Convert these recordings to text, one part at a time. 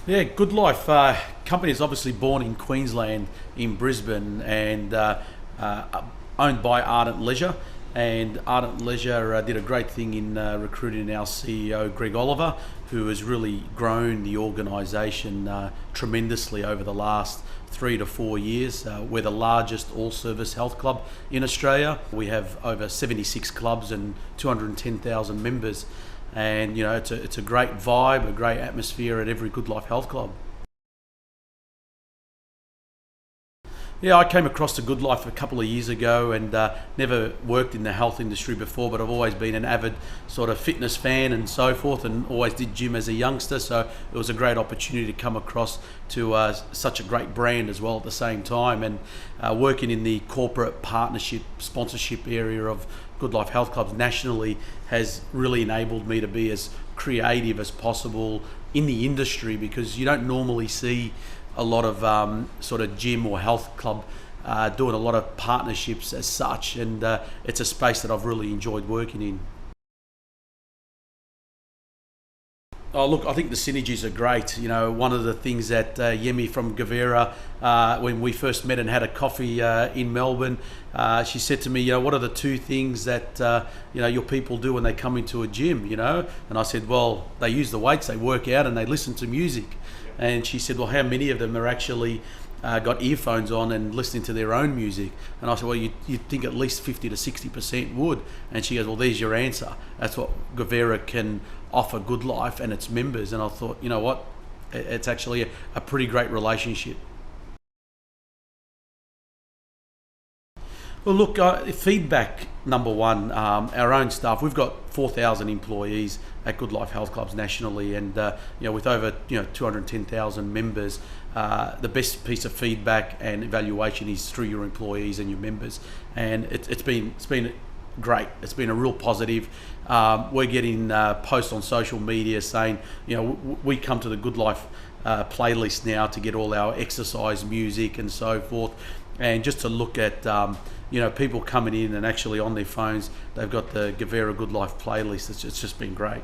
Yeah, Goodlife company is obviously born in Queensland, in Brisbane, and owned by Ardent Leisure. And Ardent Leisure did a great thing in recruiting our CEO, Greg Oliver, who has really grown the organisation tremendously over the last 3 to 4 years. We're the largest all-service health club in Australia. We have over 76 clubs and 210,000 members. And it's a great vibe, a great atmosphere at every Goodlife Health Club. Yeah, I came across the Goodlife a couple of years ago and never worked in the health industry before, but I've always been an avid sort of fitness fan and so forth, and always did gym as a youngster. So it was a great opportunity to come across to such a great brand as well at the same time, and working in the corporate partnership sponsorship area of Goodlife Health Clubs nationally has really enabled me to be as creative as possible in the industry, because you don't normally see a lot of sort of gym or health club doing a lot of partnerships as such, and it's a space that I've really enjoyed working in. Oh, look, I think the synergies are great. One of the things that Yemi from Guvera, when we first met and had a coffee in Melbourne, she said to me, what are the two things that your people do when they come into a gym? And I said, well, they use the weights, they work out, and they listen to music. And she said, well, how many of them are actually got earphones on and listening to their own music? And I said, well, you'd think at least 50 to 60% would. And she goes, well, there's your answer. That's what Guvera can offer Goodlife and its members. And I thought, you know what, it's actually a pretty great relationship. Well, look, feedback number one, our own staff. We've got 4,000 employees at Goodlife Health Clubs nationally, and with over 210,000 members, the best piece of feedback and evaluation is through your employees and your members, and it's been great. It's been a real positive. We're getting posts on social media saying, we come to the Goodlife playlist now to get all our exercise music and so forth, and just to look at people coming in and actually on their phones, they've got the Guvera Goodlife playlist. It's just been great.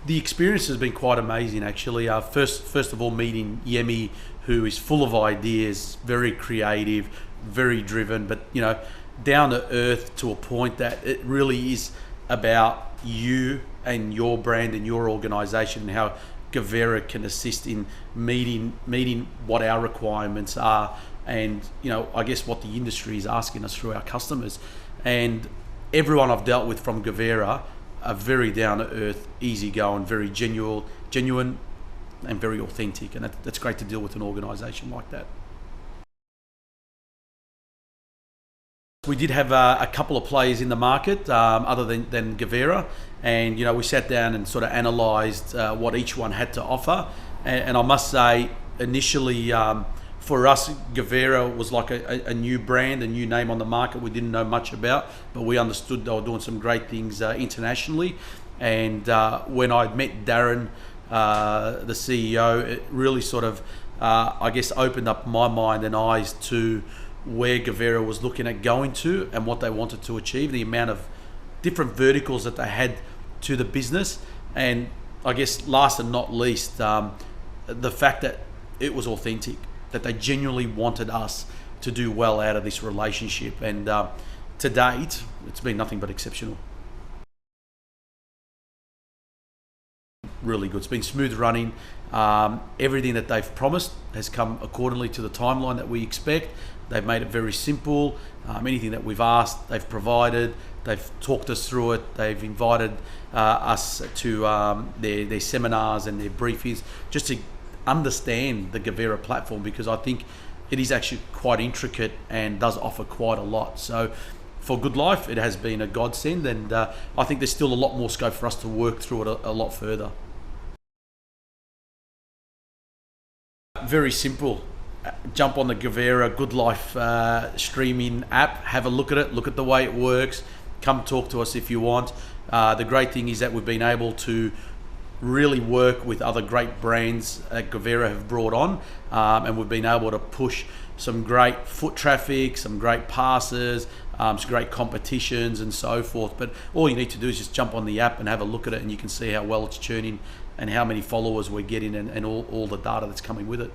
The experience has been quite amazing, actually. First of all, meeting Yemi, who is full of ideas, very creative, very driven, but down to earth to a point that it really is about you and your brand and your organisation, and how Guvera can assist in meeting what our requirements are, and I guess what the industry is asking us through our customers. And everyone I've dealt with from Guvera are very down to earth, easygoing, very genuine, and very authentic. And that's great to deal with an organisation like that. We did have a couple of players in the market other than Guvera, and we sat down and sort of analysed what each one had to offer. And I must say, initially for us, Guvera was like a new brand, a new name on the market we didn't know much about, but we understood they were doing some great things internationally. And when I met Darren, the CEO, it really sort of I guess opened up my mind and eyes to where Guvera was looking at going to and what they wanted to achieve, the amount of different verticals that they had to the business, and I guess last and not least, the fact that it was authentic, that they genuinely wanted us to do well out of this relationship. And to date, it's been nothing but exceptional. Really good. It's been smooth running. Everything that they've promised has come accordingly to the timeline that we expect. They've made it very simple. Anything that we've asked, they've provided. They've talked us through it. They've invited us to their seminars and their briefings just to understand the Guvera platform, because I think it is actually quite intricate and does offer quite a lot. So for Goodlife, it has been a godsend, and I think there's still a lot more scope for us to work through it a lot further. Very simple. Jump on the Guvera Goodlife streaming app, have a look at it, look at the way it works, come talk to us if you want. The great thing is that we've been able to really work with other great brands that Guvera have brought on, and we've been able to push some great foot traffic, some great passes, some great competitions and so forth. But all you need to do is just jump on the app and have a look at it, and you can see how well it's churning and how many followers we're getting, and all the data that's coming with it.